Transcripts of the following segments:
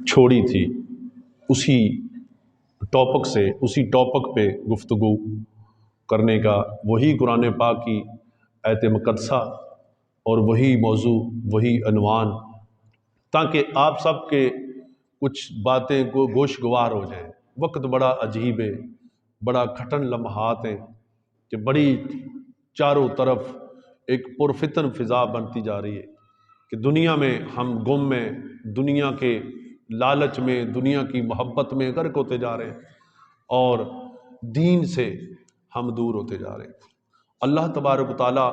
چھوڑی تھی اسی ٹاپک پہ گفتگو کرنے کا، وہی قرآن پاک کی آیت مقدسہ اور وہی موضوع، وہی عنوان، تاکہ آپ سب کے کچھ باتیں کو گوشگوار ہو جائیں۔ وقت بڑا عجیب ہے، بڑا کھٹن لمحات ہیں کہ بڑی چاروں طرف ایک پرفتن فضا بنتی جا رہی ہے کہ دنیا میں ہم گم میں، دنیا کے لالچ میں، دنیا کی محبت میں غرق ہوتے جا رہے ہیں اور دین سے ہم دور ہوتے جا رہے ہیں۔ اللہ تبارک و تعالی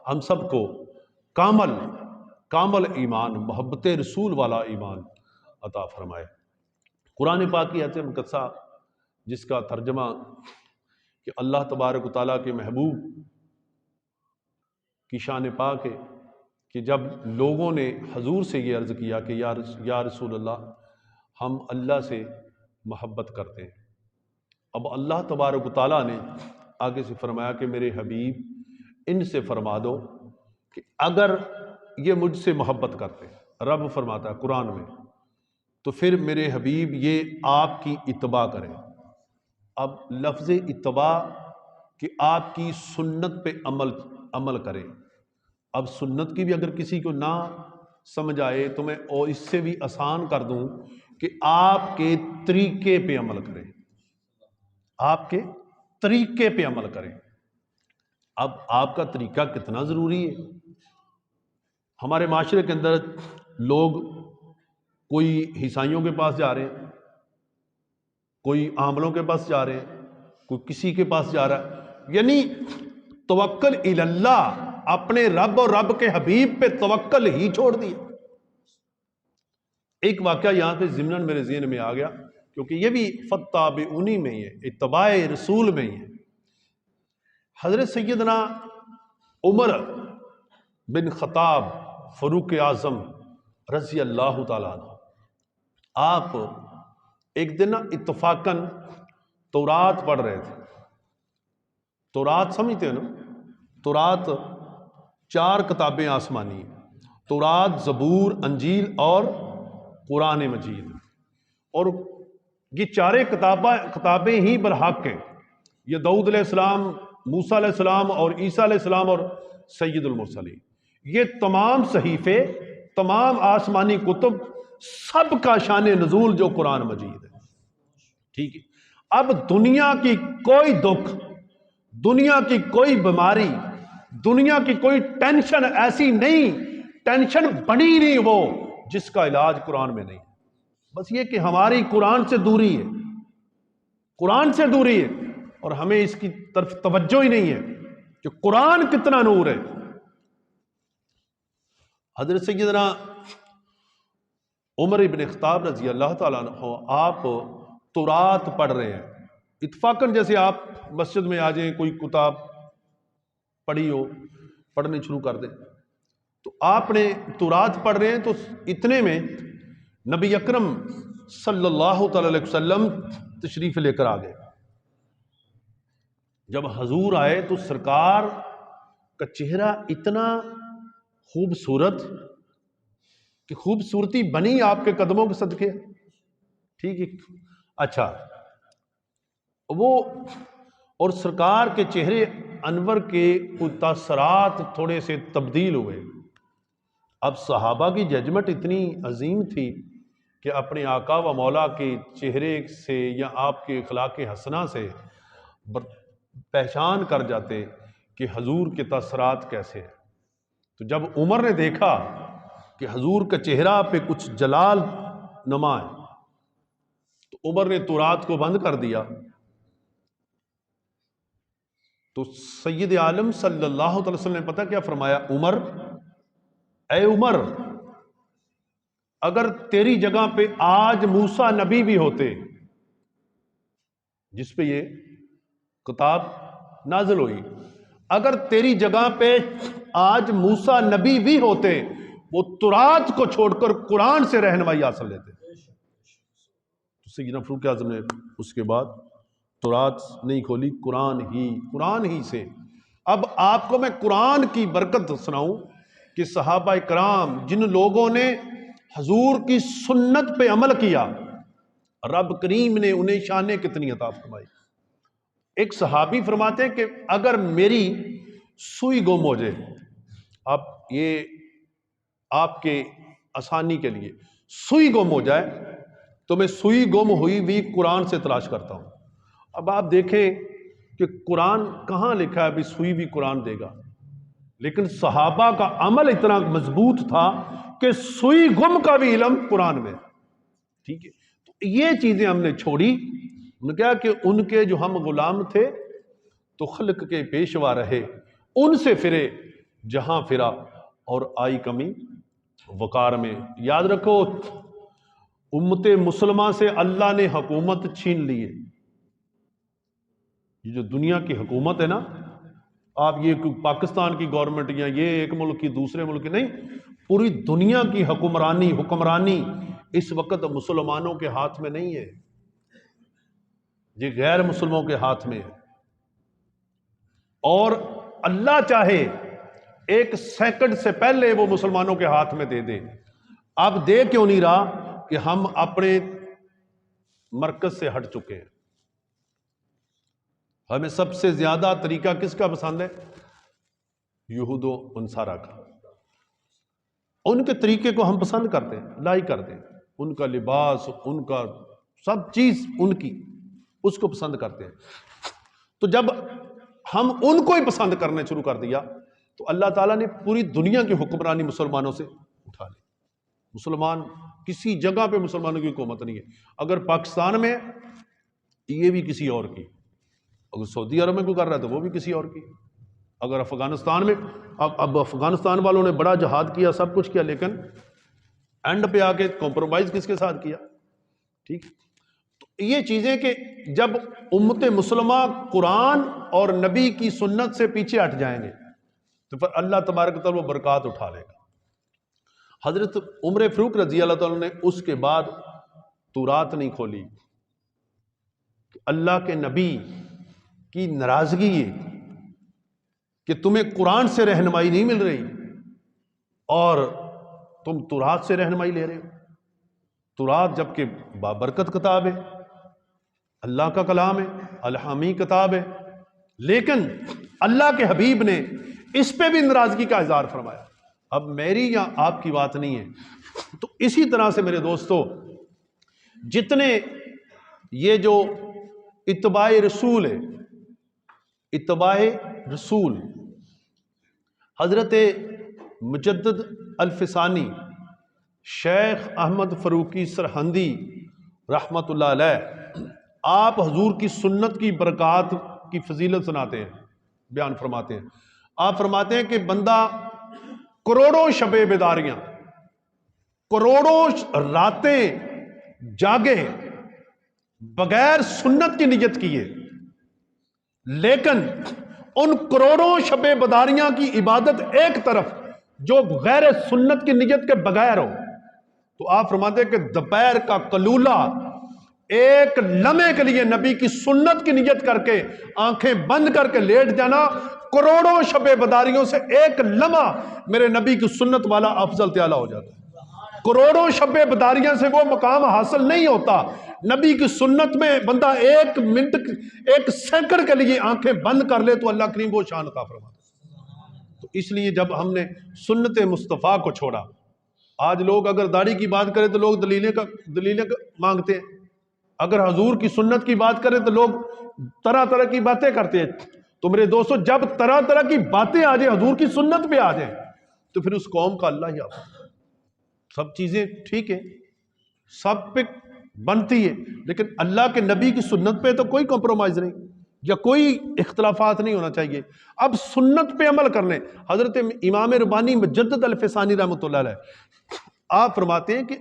ہم سب کو کامل ایمان، محبت رسول والا ایمان عطا فرمائے۔ قرآن پاک کی آیت مقدسہ جس کا ترجمہ کہ اللہ تبارک و تعالیٰ کے محبوب کی شان پاک ہے کہ جب لوگوں نے حضور سے یہ عرض کیا کہ یا رسول اللہ، ہم اللہ سے محبت کرتے ہیں، اب اللہ تبارک و تعالیٰ نے آگے سے فرمایا کہ میرے حبیب ان سے فرما دو کہ اگر یہ مجھ سے محبت کرتے ہیں، رب فرماتا ہے قرآن میں، تو پھر میرے حبیب یہ آپ کی اتباع کریں۔ اب لفظ اتباع کہ آپ کی سنت پہ عمل کریں۔ اب سنت کی بھی اگر کسی کو نہ سمجھ آئے تو میں اور اس سے بھی آسان کر دوں کہ آپ کے طریقے پہ عمل کریں، آپ کے طریقے پہ عمل کریں۔ اب آپ کا طریقہ کتنا ضروری ہے؟ ہمارے معاشرے کے اندر لوگ کوئی عیسائیوں کے پاس جا رہے ہیں، کوئی عاملوں کے پاس جا رہے ہیں، کوئی کسی کے پاس جا رہا ہے، یعنی توکل الی اللہ، اپنے رب اور رب کے حبیب پہ توکل ہی چھوڑ دیا۔ ایک واقعہ یہاں پہ ضمناً میرے ذہن میں آ گیا کیونکہ یہ بھی فتابعونی میں ہی ہے، اتباع رسول میں ہی ہے۔ حضرت سیدنا عمر بن خطاب فاروق اعظم رضی اللہ تعالیٰ عنہ، آپ ایک دن اتفاقاً تورات پڑھ رہے تھے۔ تورات سمجھتے ہیں نا؟ تورات 4 کتابیں آسمانی ہیں، تورات، زبور، انجیل اور قرآن مجید، اور یہ 4 کتابیں ہی برحق ہیں۔ یہ داؤد علیہ السلام، موسیٰ علیہ السلام اور عیسیٰ علیہ السلام اور سید المرسلین، یہ تمام صحیفے، تمام آسمانی کتب، سب کا شان نزول جو قرآن مجید ہے، ٹھیک ہے۔ اب دنیا کی کوئی دکھ، دنیا کی کوئی بیماری، دنیا کی کوئی ٹینشن ایسی نہیں، ٹینشن بنی نہیں وہ جس کا علاج قرآن میں نہیں۔ بس یہ کہ ہماری قرآن سے دوری ہے، قرآن سے دوری ہے، اور ہمیں اس کی طرف توجہ ہی نہیں ہے کہ قرآن کتنا نور ہے۔ حضرت سیدنا عمر ابن خطاب رضی اللہ تعالیٰ عنہ آپ تورات پڑھ رہے ہیں، اتفاقاً جیسے آپ مسجد میں آ جائیں، کوئی کتاب پڑھی ہو، پڑھنے شروع کر دیں، تو آپ نے تورات پڑھ رہے ہیں تو اتنے میں نبی اکرم صلی اللہ تعالی علیہ وسلم تشریف لے کر آ گئے۔ جب حضور آئے تو سرکار کا چہرہ اتنا خوبصورت کہ خوبصورتی بنی آپ کے قدموں کے صدقے، ٹھیک ہے۔ اچھا، وہ اور سرکار کے چہرے انور کے تاثرات تھوڑے سے تبدیل ہوئے۔ اب صحابہ کی ججمنٹ اتنی عظیم تھی کہ اپنے آقا و مولا کے چہرے سے یا آپ کے اخلاق حسنہ سے پہچان کر جاتے کہ حضور کے تاثرات کیسے ہیں۔ تو جب عمر نے دیکھا کہ حضور کا چہرہ پہ کچھ جلال نما ہے تو عمر نے تورات کو بند کر دیا۔ تو سید عالم صلی اللہ علیہ وسلم نے پتہ کیا فرمایا؟ عمر، اے عمر، اگر تیری جگہ پہ آج موسیٰ نبی بھی ہوتے، جس پہ یہ کتاب نازل ہوئی، اگر تیری جگہ پہ آج موسیٰ نبی بھی ہوتے، وہ تورات کو چھوڑ کر قرآن سے رہنمائی حاصل لیتے۔ تو سیدنا فاروق اعظم نے اس کے بعد تورات نہیں کھولی، قرآن ہی سے۔ اب آپ کو میں قرآن کی برکت سناؤں کہ صحابہ کرام جن لوگوں نے حضور کی سنت پہ عمل کیا، رب کریم نے انہیں شانیں کتنی عطا فرمائی۔ ایک صحابی فرماتے ہیں کہ اگر میری سوئی گم ہو جائے، اب یہ آپ کے آسانی کے لیے سوئی گم ہو جائے تو میں سوئی گم ہوئی بھی قرآن سے تلاش کرتا ہوں۔ اب آپ دیکھیں کہ قرآن کہاں لکھا ہے بھی سوئی بھی قرآن دے گا، لیکن صحابہ کا عمل اتنا مضبوط تھا کہ سوئی گم کا بھی علم قرآن میں، ٹھیک ہے۔ تو یہ چیزیں ہم نے چھوڑی، انہوں نے کہا کہ ان کے جو ہم غلام تھے تو خلق کے پیشوا رہے، ان سے پھرے جہاں پھرا اور آئی کمی وقار میں۔ یاد رکھو امت مسلمہ سے اللہ نے حکومت چھین لی ہے۔ یہ جو دنیا کی حکومت ہے نا، آپ یہ پاکستان کی گورنمنٹ یا یہ ایک ملک کی دوسرے ملک کی نہیں، پوری دنیا کی حکمرانی اس وقت مسلمانوں کے ہاتھ میں نہیں ہے، یہ غیر مسلموں کے ہاتھ میں ہے۔ اور اللہ چاہے ایک سیکنڈ سے پہلے وہ مسلمانوں کے ہاتھ میں دے دے، اب دے کیوں نہیں رہا؟ کہ ہم اپنے مرکز سے ہٹ چکے ہیں۔ ہمیں سب سے زیادہ طریقہ کس کا پسند ہے؟ یہود و انصارہ کا۔ ان کے طریقے کو ہم پسند کرتے ہیں، لائک کرتے ہیں، ان کا لباس، ان کا سب چیز ان کی، اس کو پسند کرتے ہیں۔ تو جب ہم ان کو ہی پسند کرنے شروع کر دیا تو اللہ تعالیٰ نے پوری دنیا کی حکمرانی مسلمانوں سے اٹھا لی۔ مسلمان کسی جگہ پہ مسلمانوں کی حکومت نہیں ہے۔ اگر پاکستان میں یہ بھی کسی اور کی، اگر سعودی عرب میں کوئی کر رہا ہے تو وہ بھی کسی اور کی، اگر افغانستان میں، اب افغانستان والوں نے بڑا جہاد کیا، سب کچھ کیا، لیکن اینڈ پہ آ کے کمپرومائز کس کے ساتھ کیا؟ ٹھیک۔ تو یہ چیزیں کہ جب امت مسلمہ قرآن اور نبی کی سنت سے پیچھے ہٹ جائیں گے تو پھر اللہ تبارک و تعالیٰ وہ برکات اٹھا لے گا۔ حضرت عمر فاروق رضی اللہ تعالیٰ نے اس کے بعد تورات نہیں کھولی، اللہ کے نبی کی ناراضگی ہے کہ تمہیں قرآن سے رہنمائی نہیں مل رہی اور تم تورات سے رہنمائی لے رہے ہو۔ تورات جبکہ بابرکت کتاب ہے، اللہ کا کلام ہے، الہامی کتاب ہے، لیکن اللہ کے حبیب نے اس پہ بھی ناراضگی کا اظہار فرمایا۔ اب میری یا آپ کی بات نہیں ہے۔ تو اسی طرح سے میرے دوستو، جتنے یہ جو اتباع رسول ہے، اتباع رسول، حضرت مجدد الفسانی شیخ احمد فاروقی سرہندی رحمت اللہ علیہ، آپ حضور کی سنت کی برکات کی فضیلت سناتے ہیں، بیان فرماتے ہیں۔ آپ فرماتے ہیں کہ بندہ کروڑوں شب بیداریاں، کروڑوں راتیں جاگے بغیر سنت کی نیت کیے، لیکن ان کروڑوں شب بیداریاں کی عبادت ایک طرف جو غیر سنت کی نیت کے بغیر ہو، تو آپ فرماتے ہیں کہ دوپہر کا قلولہ ایک لمحے کے لیے نبی کی سنت کی نیت کر کے آنکھیں بند کر کے لیٹ جانا، کروڑوں شب بیداریوں سے ایک لمحہ میرے نبی کی سنت والا افضل تعالیٰ ہو جاتا ہے۔ کروڑوں شب بیداریاں سے وہ مقام حاصل نہیں ہوتا، نبی کی سنت میں بندہ ایک منٹ، ایک سیکنڈ کے لیے آنکھیں بند کر لے تو اللہ کریم وہ شان عطا فرماتا ہے۔ تو اس لیے جب ہم نے سنت مصطفیٰ کو چھوڑا، آج لوگ اگر داڑھی کی بات کریں تو لوگ دلیلیں مانگتے ہیں، اگر حضور کی سنت کی بات کریں تو لوگ طرح طرح کی باتیں کرتے ہیں۔ تو میرے دوستو، جب طرح طرح کی باتیں آ جائیں، حضور کی سنت پہ آ جائیں، تو پھر اس قوم کا اللہ ہی آپ۔ سب چیزیں ٹھیک ہے، سب پہ بنتی ہے، لیکن اللہ کے نبی کی سنت پہ تو کوئی کمپرومائز نہیں یا کوئی اختلافات نہیں ہونا چاہیے۔ اب سنت پہ عمل کرنے، حضرت امام ربانی مجدد الفسانی رحمۃ اللہ علیہ آپ فرماتے ہیں کہ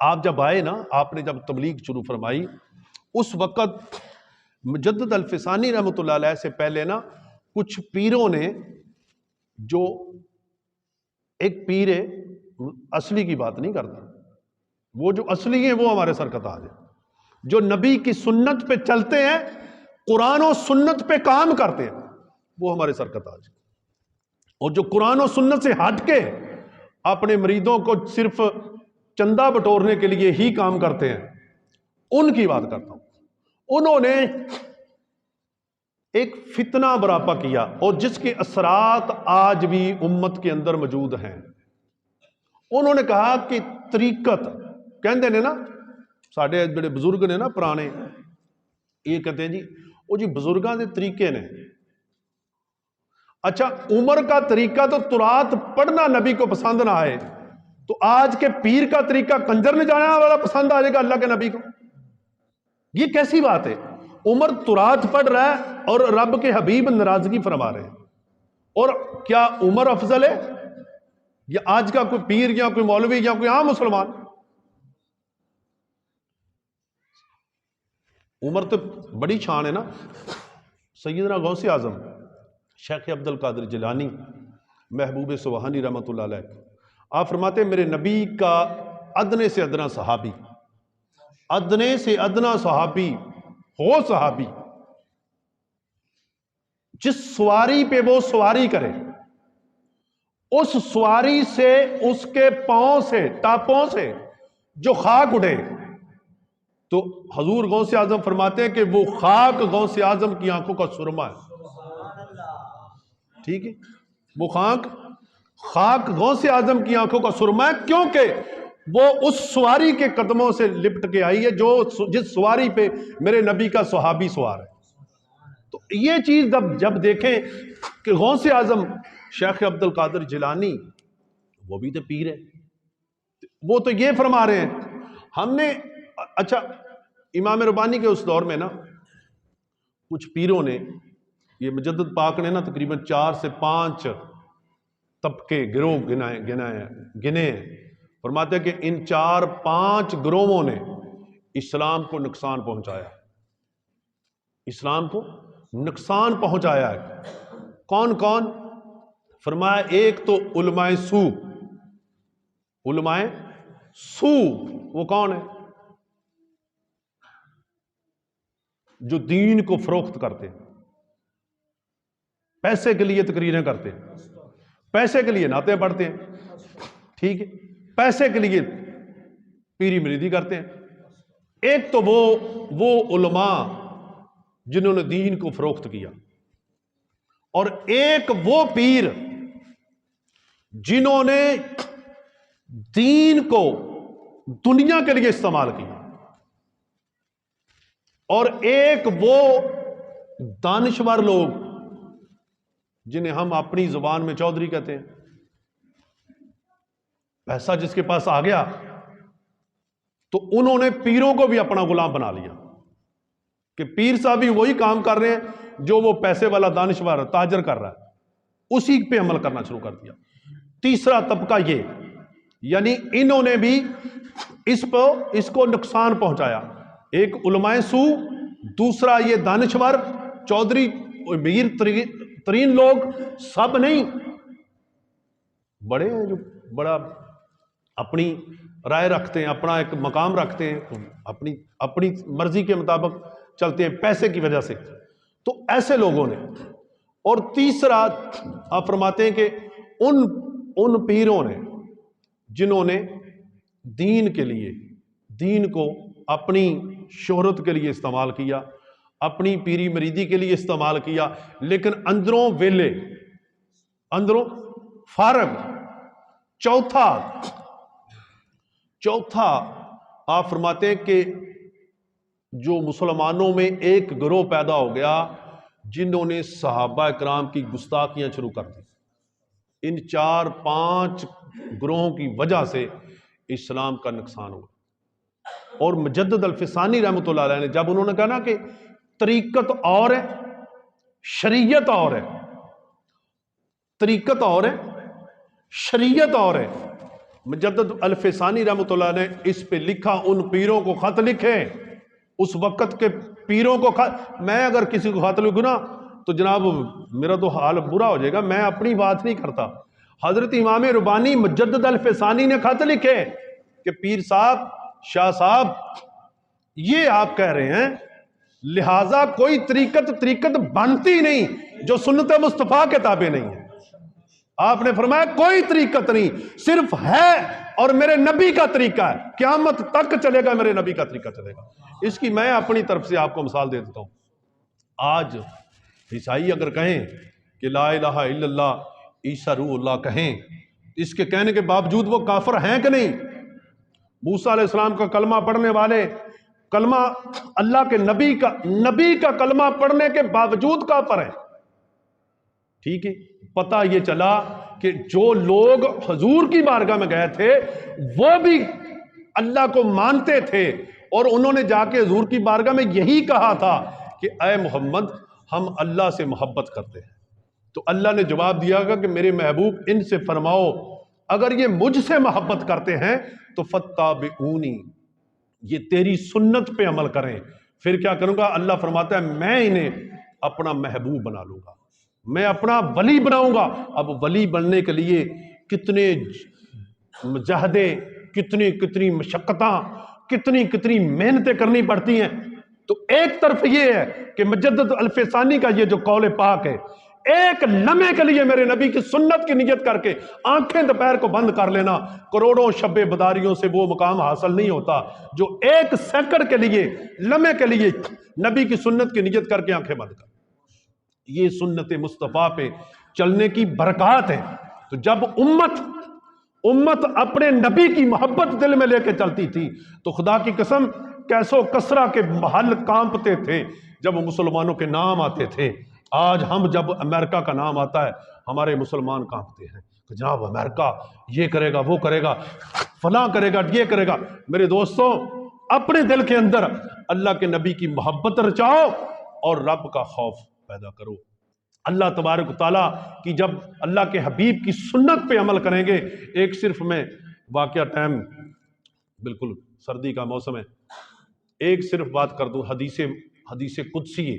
آپ جب آئے نا، آپ نے جب تبلیغ شروع فرمائی، اس وقت مجدد الفسانی رحمۃ اللہ علیہ سے پہلے نا کچھ پیروں نے، جو ایک پیر ہے اصلی کی بات نہیں کرتا، وہ جو اصلی ہیں وہ ہمارے سر کا تاج ہے، جو نبی کی سنت پہ چلتے ہیں، قرآن و سنت پہ کام کرتے ہیں، وہ ہمارے سر کا تاج ہے۔ اور جو قرآن و سنت سے ہٹ کے اپنے مریدوں کو صرف چندہ بٹورنے کے لیے ہی کام کرتے ہیں، ان کی بات کرتا ہوں۔ انہوں نے ایک فتنہ برپا کیا اور جس کے اثرات آج بھی امت کے اندر موجود ہیں۔ انہوں نے کہا کہ طریقت کہندے نے نا، ساڈے جڑے بزرگ نے نا پرانے، یہ کہتے ہیں جی وہ جی بزرگاں دے طریقے نے۔ اچھا عمر کا طریقہ تو ترات پڑھنا نبی کو پسند نہ آئے تو آج کے پیر کا طریقہ کنجر میں جانا والا پسند آ جائے گا اللہ کے نبی کو؟ یہ کیسی بات ہے؟ عمر ترات پڑھ رہا ہے اور رب کے حبیب ناراضگی فرما رہے ہیں، اور کیا عمر افضل ہے یا آج کا کوئی پیر یا کوئی مولوی یا کوئی عام مسلمان؟ عمر تو بڑی شان ہے نا۔ سیدنا غوث اعظم شیخ عبد القادر جیلانی محبوب سبحانی رحمۃ اللہ علیہ، آپ فرماتے ہیں میرے نبی کا ادنے سے ادنا صحابی، ادنے سے ادنا صحابی ہو صحابی، جس سواری پہ وہ سواری کرے اس سواری سے اس کے پاؤں سے ٹاپوں سے جو خاک اڑے، تو حضور غوث اعظم فرماتے ہیں کہ وہ خاک غوث اعظم کی آنکھوں کا سرما ہے۔ ٹھیک ہے، وہ خاک غوث اعظم کی آنکھوں کا سرما ہے، کیونکہ وہ اس سواری کے قدموں سے لپٹ کے آئی ہے جس سواری پہ میرے نبی کا صحابی سوار ہے۔ تو یہ چیز جب دیکھیں کہ غوث اعظم شیخ عبد القادر جیلانی وہ بھی تو پیر ہے، وہ تو یہ فرما رہے ہیں ہم نے۔ اچھا امام ربانی کے اس دور میں نا کچھ پیروں نے، یہ مجدد پاک نے نا تقریباً 4 سے 5 طبقے گروہ گنے ہیں، فرماتے ہیں کہ ان 4-5 گروہوں نے اسلام کو نقصان پہنچایا، اسلام کو نقصان پہنچایا ہے۔ کون کون؟ فرمایا ایک تو علماء سو، علماء سو وہ کون ہے؟ جو دین کو فروخت کرتے ہیں، پیسے کے لیے تقریریں کرتے ہیں، پیسے کے لیے نعتیں پڑھتے ہیں، ٹھیک ہے، پیسے کے لیے پیری مریدی کرتے ہیں۔ ایک تو وہ علماء جنہوں نے دین کو فروخت کیا، اور ایک وہ پیر جنہوں نے دین کو دنیا کے لیے استعمال کیا، اور ایک وہ دانشور لوگ جنہیں ہم اپنی زبان میں چودھری کہتے ہیں۔ پیسہ جس کے پاس آ گیا تو انہوں نے پیروں کو بھی اپنا غلام بنا لیا کہ پیر صاحب بھی وہی کام کر رہے ہیں جو وہ پیسے والا دانشور تاجر کر رہا ہے، اسی پہ عمل کرنا شروع کر دیا۔ تیسرا طبقہ یہ، یعنی انہوں نے بھی اس کو نقصان پہنچایا، ایک علماء سو، دوسرا یہ دانشور چودھری میر ترین لوگ، سب نہیں، بڑے ہیں جو بڑا اپنی رائے رکھتے ہیں، اپنا ایک مقام رکھتے ہیں، اپنی مرضی کے مطابق چلتے ہیں پیسے کی وجہ سے، تو ایسے لوگوں نے۔ اور تیسرا آپ فرماتے ہیں کہ ان پیروں نے جنہوں نے دین کے لیے، دین کو اپنی شہرت کے لیے استعمال کیا، اپنی پیری مریدی کے لیے استعمال کیا، لیکن اندروں ویلے، اندروں فارغ۔ چوتھا آپ فرماتے ہیں کہ جو مسلمانوں میں ایک گروہ پیدا ہو گیا جنہوں نے صحابہ کرام کی گستاخیاں شروع کر دی۔ ان 4-5 گروہوں کی وجہ سے اسلام کا نقصان ہوا۔ اور مجدد الفسانی رحمۃ اللہ علیہ نے جب انہوں نے کہا نا کہ طریقت اور ہے، شریعت اور ہے، طریقت اور ہے، شریعت اور ہے، مجدد الفسانی رحمۃ اللہ نے اس پہ لکھا، ان پیروں کو خط لکھے، اس وقت کے پیروں کو خط۔ میں اگر کسی کو خط لکھوں نا تو جناب میرا تو حال برا ہو جائے گا، میں اپنی بات نہیں کرتا۔ حضرت امام ربانی مجدد الفسانی نے خط لکھے کہ پیر صاحب، شاہ صاحب، یہ آپ کہہ رہے ہیں، لہٰذا کوئی طریقت بنتی نہیں جو سنت مصطفیٰ کے تابع نہیں ہے۔ آپ نے فرمایا کوئی طریقت نہیں، صرف ہے اور میرے نبی کا طریقہ ہے، قیامت تک چلے گا میرے نبی کا طریقہ چلے گا۔ اس کی میں اپنی طرف سے آپ کو مثال دے دیتا ہوں۔ آج عیسائی اگر کہیں کہ لا الہ الا اللہ عیسیٰ روح اللہ کہیں، اس کے کہنے کے باوجود وہ کافر ہیں کہ نہیں؟ موسیٰ علیہ السلام کا کلمہ پڑھنے والے، کلمہ اللہ کے نبی کا کلمہ پڑھنے کے باوجود کافر ہیں۔ ٹھیک ہے، پتہ یہ چلا کہ جو لوگ حضور کی بارگاہ میں گئے تھے وہ بھی اللہ کو مانتے تھے، اور انہوں نے جا کے حضور کی بارگاہ میں یہی کہا تھا کہ اے محمد ہم اللہ سے محبت کرتے ہیں۔ تو اللہ نے جواب دیا گا کہ میرے محبوب ان سے فرماؤ اگر یہ مجھ سے محبت کرتے ہیں تو فاتبعونی، یہ تیری سنت پہ عمل کریں۔ پھر کیا کروں گا؟ اللہ فرماتا ہے میں انہیں اپنا محبوب بنا لوں گا، میں اپنا ولی بناؤں گا۔ اب ولی بننے کے لیے کتنے مجاہدے، کتنی مشقتاں، کتنی محنتیں کرنی پڑتی ہیں۔ تو ایک طرف یہ ہے کہ مجدد الفسانی کا یہ جو قول پاک ہے، ایک لمحے کے لیے میرے نبی کی سنت کی نیت کر کے آنکھیں دوپہر کو بند کر لینا، کروڑوں شب بداریوں سے وہ مقام حاصل نہیں ہوتا جو ایک سیکنڈ کے لیے، لمحے کے لیے نبی کی سنت کی نیت کر کے آنکھیں بند کر۔ یہ سنت مصطفیٰ پہ چلنے کی برکات ہے۔ تو جب امت اپنے نبی کی محبت دل میں لے کے چلتی تھی تو خدا کی قسم کیسو کسرا کے محل کانپتے تھے جب مسلمانوں کے نام آتے تھے۔ آج ہم جب امریکہ کا نام آتا ہے ہمارے مسلمان کانپتے ہیں کہ جناب امریکہ یہ کرے گا، وہ کرے گا، فلاں کرے گا، یہ کرے گا۔ میرے دوستوں، اپنے دل کے اندر اللہ کے نبی کی محبت رچاؤ اور رب کا خوف پیدا کرو۔ اللہ تبارک و تعالیٰ کی جب اللہ کے حبیب کی سنت پہ عمل کریں گے، ایک صرف میں واقعہ، ٹائم بالکل سردی کا موسم ہے، ایک صرف بات کر دوں، حدیث قدسی